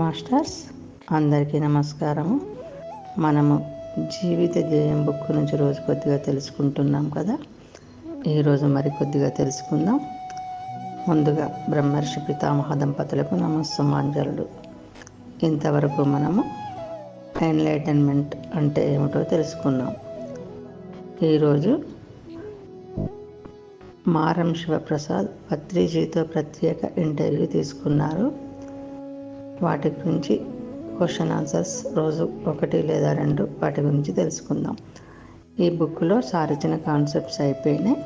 Masters అందరికీ నమస్కారము. మనము జీవిత ధ్యేయం బుక్ నుంచి రోజు కొద్దిగా తెలుసుకుంటున్నాం కదా. ఈరోజు మరి కొద్దిగా తెలుసుకుందాం. ముందుగా బ్రహ్మర్షి పితామహ దంపతులకు నమస్సుమాంజలుడు. ఇంతవరకు మనము ఎన్లైటన్మెంట్ అంటే ఏమిటో తెలుసుకున్నాం. ఈరోజు మారం శివప్రసాద్ పత్రిజీతో ప్రత్యేక ఇంటర్వ్యూ తీసుకున్నారు. వాటి గురించి క్వశ్చన్ ఆన్సర్స్ రోజు 1 లేదా 2 వాటి గురించి తెలుసుకుందాం. ఈ బుక్లో సార్ ఇచ్చిన కాన్సెప్ట్స్ అయిపోయినాయి.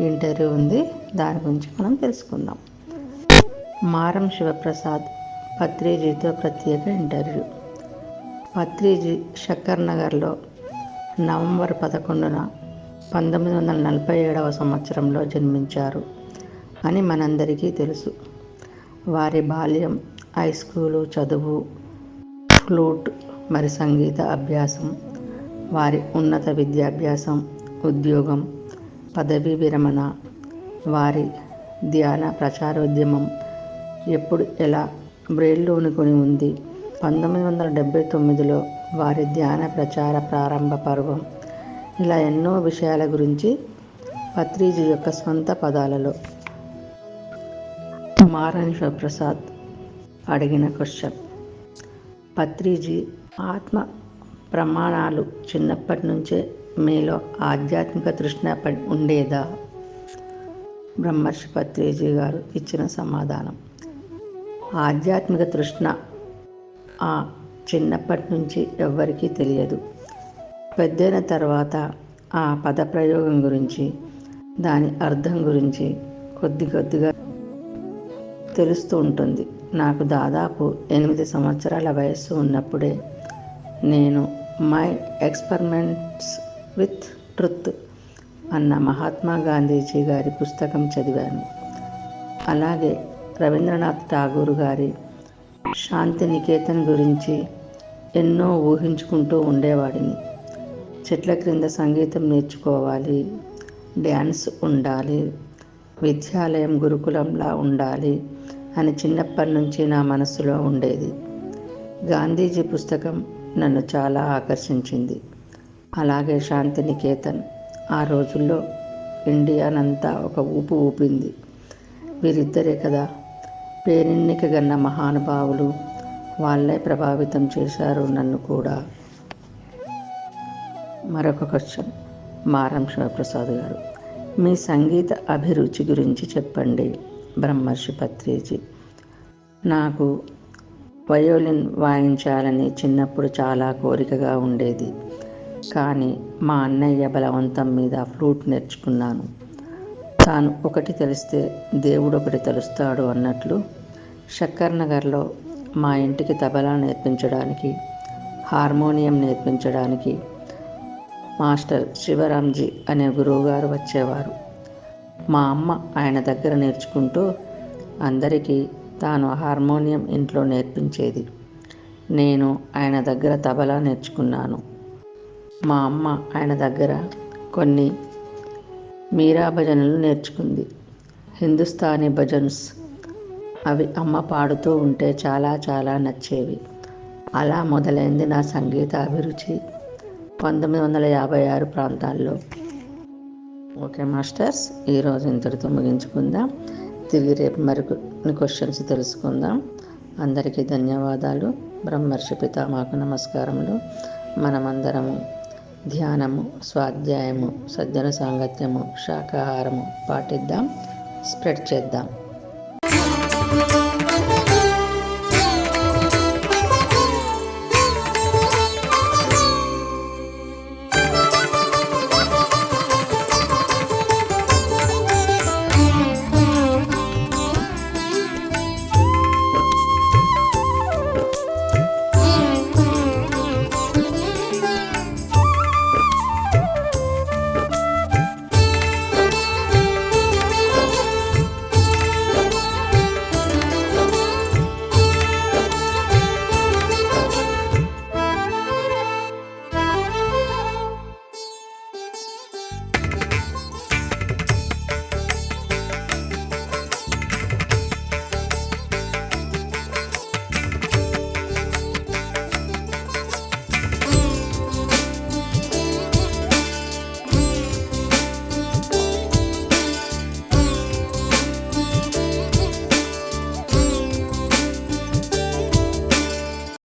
ఇంటర్వ్యూ ఉంది, దాని గురించి మనం తెలుసుకుందాం. మారం శివప్రసాద్ పత్రిజీతో ప్రత్యేక ఇంటర్వ్యూ. పత్రిజీ శక్కర్ నగర్లో నవంబర్ 11న 1947వ సంవత్సరంలో జన్మించారు అని మనందరికీ తెలుసు. వారి బాల్యం, హై స్కూలు చదువు, ఫ్లూట్ మరి సంగీత అభ్యాసం, వారి ఉన్నత విద్యాభ్యాసం, ఉద్యోగం, పదవీ విరమణ, వారి ధ్యాన ప్రచారోద్యమం ఎప్పుడు ఎలా బ్రెయిల్లోనుకొని ఉంది. 1979లో వారి ధ్యాన ప్రచార ప్రారంభ పర్వం, ఇలా ఎన్నో విషయాల గురించి పత్రిజీ యొక్క స్వంత పదాలలో మారం శివప్రసాద్ అడిగిన క్వశ్చన్. పత్రిజీ ఆత్మ ప్రమాణాలు చిన్నప్పటి నుంచే మీలో ఆధ్యాత్మిక తృష్ణ ఉండేదా? బ్రహ్మర్షి పత్రిజీ గారు ఇచ్చిన సమాధానం, ఆధ్యాత్మిక తృష్ణ చిన్నప్పటి నుంచి ఎవ్వరికీ తెలియదు. పెద్దైన తర్వాత ఆ పదప్రయోగం గురించి, దాని అర్థం గురించి కొద్దిగా తెలుస్తూ ఉంటుంది. నాకు దాదాపు 8 సంవత్సరాల వయస్సు ఉన్నప్పుడే నేను మై ఎక్స్పెరిమెంట్స్ విత్ ట్రుత్ అన్న మహాత్మా గాంధీజీ గారి పుస్తకం చదివాను. అలాగే రవీంద్రనాథ్ ఠాగూర్ గారి శాంతినికేతన్ గురించి ఎన్నో ఊహించుకుంటూ ఉండేవాడిని. చెట్ల క్రింద సంగీతం నేర్చుకోవాలి, డ్యాన్స్ ఉండాలి, విద్యాలయం గురుకులంలా ఉండాలి అని చిన్నప్పటి నుంచి నా మనసులో ఉండేది. గాంధీజీ పుస్తకం నన్ను చాలా ఆకర్షించింది. అలాగే శాంతినికేతన్ ఆ రోజుల్లో ఇండియానంతా ఒక ఊపు ఊపింది. వీరిద్దరే కదా పేరెన్నిక గన్న మహానుభావులు, వాళ్ళే ప్రభావితం చేశారు నన్ను కూడా. మరొక క్వశ్చన్. మారం శివప్రసాద్ గారు, మీ సంగీత అభిరుచి గురించి చెప్పండి. బ్రహ్మర్షి పత్రిజీ, నాకు వయోలిన్ వాయించాలని చిన్నప్పుడు చాలా కోరికగా ఉండేది. కానీ మా అన్నయ్య బలవంతం మీద ఫ్లూట్ నేర్చుకున్నాను. తాను ఒకటి తెలిస్తే దేవుడు ఒకటి తెలుస్తాడు అన్నట్లు శక్కర్ నగర్లో మా ఇంటికి తబలా నేర్పించడానికి, హార్మోనియం నేర్పించడానికి మాస్టర్ శివరాంజీ అనే గురువుగారు వచ్చేవారు. మా అమ్మ ఆయన దగ్గర నేర్చుకుంటూ అందరికీ తాను హార్మోనియం ఇంట్లో నేర్పించేది. నేను ఆయన దగ్గర తబలా నేర్చుకున్నాను. మా అమ్మ ఆయన దగ్గర కొన్ని మీరా భజనలు నేర్చుకుంది, హిందుస్థానీ భజన్స్. అవి అమ్మ పాడుతూ ఉంటే చాలా చాలా నచ్చేవి. అలా మొదలైంది నా సంగీత అభిరుచి 1956 ప్రాంతాల్లో. ఓకే మాస్టర్స్, ఈరోజు ఇంతటితో ముగించుకుందాం. తిరిగి రేపు మరికొన్ని క్వశ్చన్స్ తెలుసుకుందాం. అందరికీ ధన్యవాదాలు. బ్రహ్మర్షి పితామహకు నమస్కారములు. మనమందరము ధ్యానము, స్వాధ్యాయము, సజ్జన సాంగత్యము, శాకాహారము పాటిద్దాం, స్ప్రెడ్ చేద్దాం.